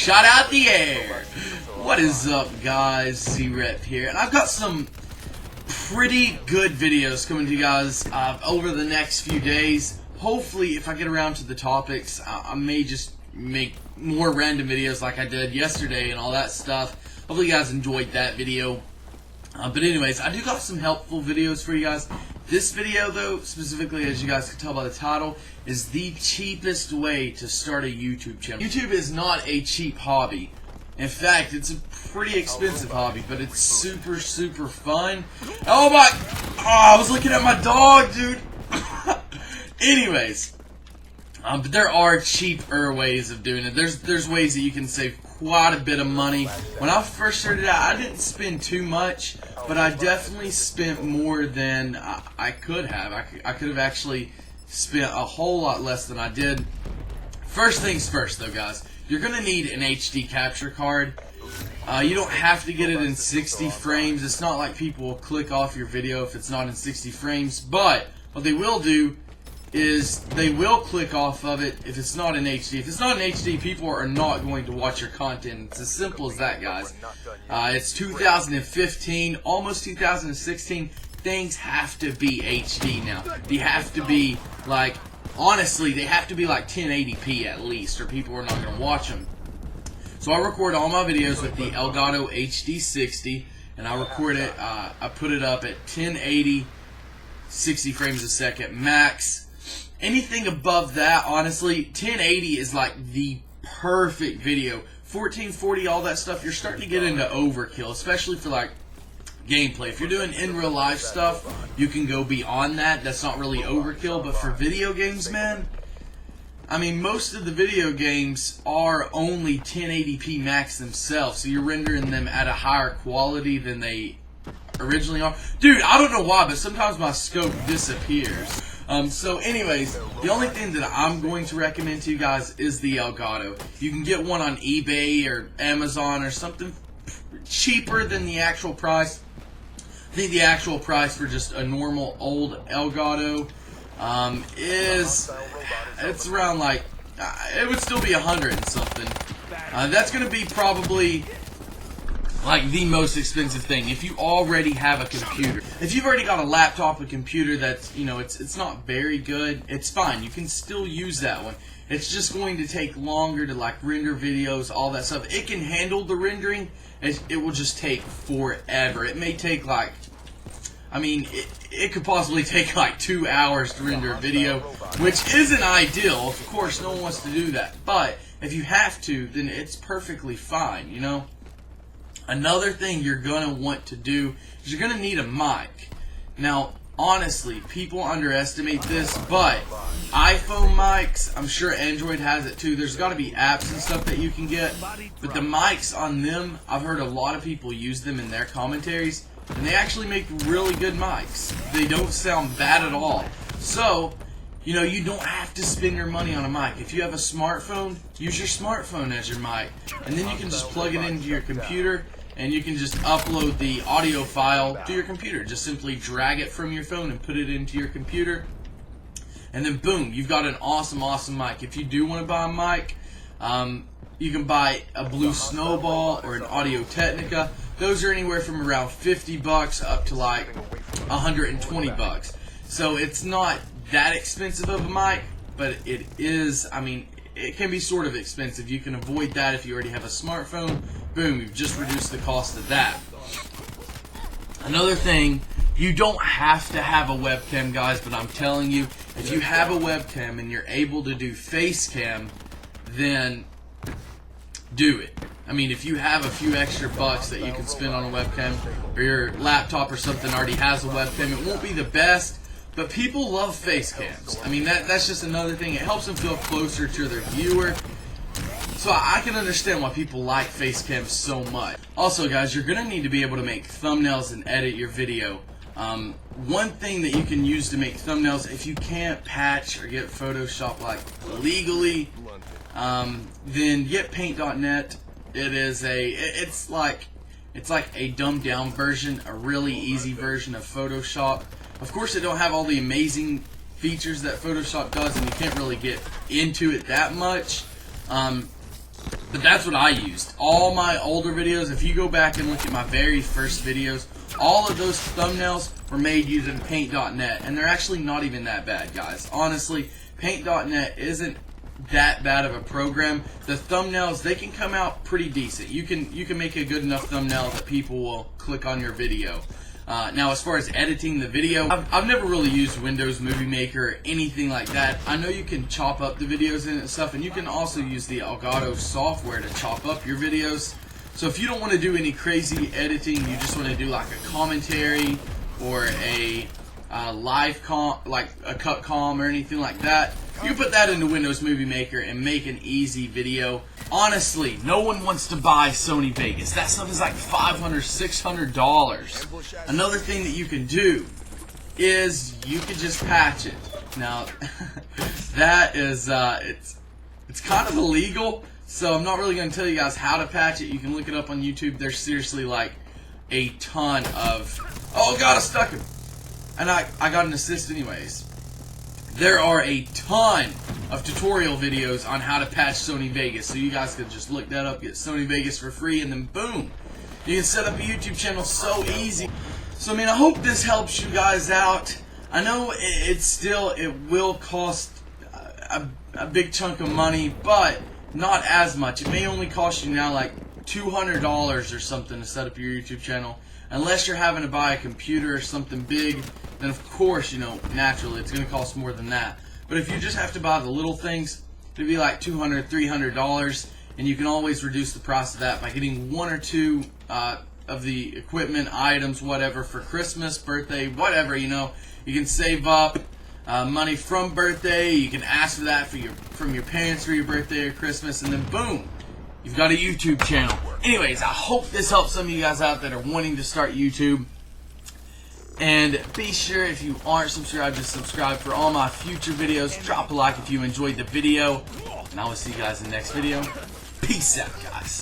shot out the air. What is up, guys? Z-Rep here, and I've got some pretty good videos coming to you guys over the next few days. Hopefully, if I get around to the topics, I may just make more random videos like I did yesterday and all that stuff. Hopefully you guys enjoyed that video. But anyways, I do got some helpful videos for you guys. This video, though, specifically, as you guys can tell by the title, is the cheapest way to start a YouTube channel. YouTube is not a cheap hobby. In fact, it's a pretty expensive hobby, but it's super, super fun. Oh my... Oh, I was looking at my dog, dude. Anyways, but there are cheaper ways of doing it. There's ways that you can save quite a bit of money. When I first started out, I didn't spend too much, but I definitely spent more than I could have. I could have actually spent a whole lot less than I did. First things first, though, guys. You're going to need an HD capture card. You don't have to get it in 60 frames. It's not like people will click off your video if it's not in 60 frames. But what they will do is they will click off of it if it's not in HD. If it's not in HD, people are not going to watch your content. It's as simple as that, guys. It's 2015, almost 2016. Things have to be HD now. They have to be like, honestly, they have to be like 1080p at least, or people are not going to watch them. So I record all my videos with the Elgato HD60, and I record it, I put it up at 1080, 60 frames a second max. Anything above that, honestly, 1080 is like the perfect video. 1440, all that stuff, you're starting to get into overkill, especially for like gameplay. If you're doing in real life stuff, you can go beyond that. That's not really overkill, but for video games, man, I mean, most of the video games are only 1080p max themselves, so you're rendering them at a higher quality than they originally are. Dude, I don't know why, but sometimes my scope disappears. So anyways, the only thing that I'm going to recommend to you guys is the Elgato. You can get one on eBay or Amazon or something cheaper than the actual price. I think the actual price for just a normal old Elgato it's around like, it would still be 100 and something. That's going to be probably like the most expensive thing if you already have a computer. If you've already got a laptop, a computer that's, you know, it's not very good, it's fine. You can still use that one. It's just going to take longer to like render videos, all that stuff. It can handle the rendering. It will just take forever. It may take like, I mean, it could possibly take like 2 hours to render a video, which isn't ideal. Of course, no one wants to do that. But if you have to, then it's perfectly fine, you know? Another thing you're going to want to do is you're going to need a mic. Now, honestly, people underestimate this, but iPhone mics, I'm sure Android has it too. There's got to be apps and stuff that you can get. But the mics on them, I've heard a lot of people use them in their commentaries, and they actually make really good mics. They don't sound bad at all. So, you know, you don't have to spend your money on a mic. If you have a smartphone, use your smartphone as your mic. And then you can just plug it into your computer, and you can just upload the audio file to your computer. Just simply drag it from your phone and put it into your computer. And then boom, you've got an awesome, awesome mic. If you do want to buy a mic, you can buy a Blue Snowball or an Audio Technica. Those are anywhere from around $50 up to like $120. So it's not that expensive of a mic, but it is, I mean, it can be sort of expensive. You can avoid that if you already have a smartphone. Boom, you've just reduced the cost of that. Another thing, you don't have to have a webcam, guys, but I'm telling you, if you have a webcam and you're able to do face cam, then do it. I mean, if you have a few extra bucks that you can spend on a webcam, or your laptop or something already has a webcam, it won't be the best, but people love face cams. I mean, that's just another thing. It helps them feel closer to their viewer. So I can understand why people like face cams so much. Also, guys, you're going to need to be able to make thumbnails and edit your video. One thing that you can use to make thumbnails, if you can't patch or get Photoshop like legally, then get Paint.net. It's like a dumbed down version, a really easy version of Photoshop. Of course, it don't have all the amazing features that Photoshop does, and you can't really get into it that much. But that's what I used. All my older videos, if you go back and look at my very first videos, all of those thumbnails were made using Paint.net, and they're actually not even that bad, guys. Honestly, Paint.net isn't that bad of a program. The thumbnails, they can come out pretty decent. You can make a good enough thumbnail that people will click on your video. Now, as far as editing the video, I've never really used Windows Movie Maker or anything like that. I know you can chop up the videos in it and stuff, and you can also use the Elgato software to chop up your videos. So if you don't want to do any crazy editing, you just want to do like a commentary or a live like a cut com or anything like that, you put that into Windows Movie Maker and make an easy video. Honestly, no one wants to buy Sony Vegas. That stuff is like $500, $600. Another thing that you can do is you can just patch it. Now, that is it's kind of illegal, so I'm not really going to tell you guys how to patch it. You can look it up on YouTube. There's seriously like a ton of... Oh god, I stuck him. And I got an assist anyways. There are a ton of tutorial videos on how to patch Sony Vegas, so you guys can just look that up, get Sony Vegas for free, and then boom, you can set up a YouTube channel so easy. So I mean, I hope this helps you guys out. I know it will cost a big chunk of money, but not as much. It may only cost you now like $200 or something to set up your YouTube channel. Unless you're having to buy a computer or something big, then of course, you know, naturally it's going to cost more than that. But if you just have to buy the little things, it'd be like $200, $300, and you can always reduce the price of that by getting one or two of the equipment, items, whatever, for Christmas, birthday, whatever, you know. You can save up money from birthday. You can ask for that from your parents for your birthday or Christmas, and then boom, you've got a YouTube channel. Anyways, I hope this helps some of you guys out that are wanting to start YouTube. And be sure, if you aren't subscribed, to subscribe for all my future videos. Drop a like if you enjoyed the video. And I will see you guys in the next video. Peace out, guys.